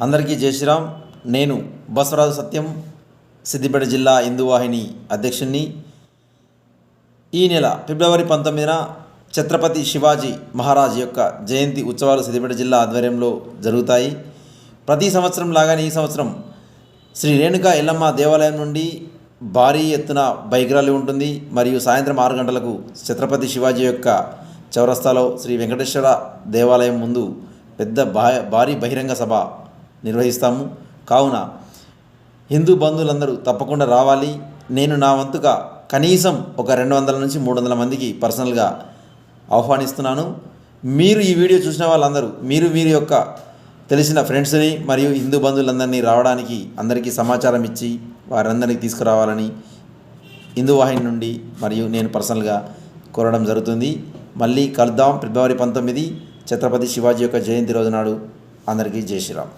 అందరికీ జై శ్రీరామ్. నేను బసవరాజు సత్యం, సిద్దిపేట జిల్లా హిందూ వాహిని అధ్యక్షుడిని. ఈ నెల ఫిబ్రవరి 19న ఛత్రపతి శివాజీ మహారాజ్ యొక్క జయంతి ఉత్సవాలు సిద్దిపేట జిల్లా ఆధ్వర్యంలో జరుగుతాయి. ప్రతి సంవత్సరం లాగానే ఈ సంవత్సరం శ్రీ రేణుకా ఎల్లమ్మ దేవాలయం నుండి భారీ ఎత్తున బైక్ ర్యాలీ ఉంటుంది. మరియు సాయంత్రం 6 గంటలకు ఛత్రపతి శివాజీ యొక్క చౌరస్తాలో శ్రీ వెంకటేశ్వర దేవాలయం ముందు పెద్ద భారీ బహిరంగ సభ నిర్వహిస్తాము. కావున హిందూ బంధువులందరూ తప్పకుండా రావాలి. నేను నా వంతుగా కనీసం ఒక 200 నుంచి 300 మందికి పర్సనల్గా ఆహ్వానిస్తున్నాను. మీరు ఈ వీడియో చూసిన వాళ్ళందరూ మీరు యొక్క తెలిసిన ఫ్రెండ్స్ని మరియు హిందూ బంధువులందరినీ రావడానికి అందరికీ సమాచారం ఇచ్చి వారందరినీ తీసుకురావాలని హిందూ వాహిని నుండి మరియు నేను పర్సనల్గా కోరడం జరుగుతుంది. మళ్ళీ కలుద్దాం ఫిబ్రవరి 19 ఛత్రపతి శివాజీ యొక్క జయంతి రోజు నాడు. అందరికీ జై శ్రీరామ్.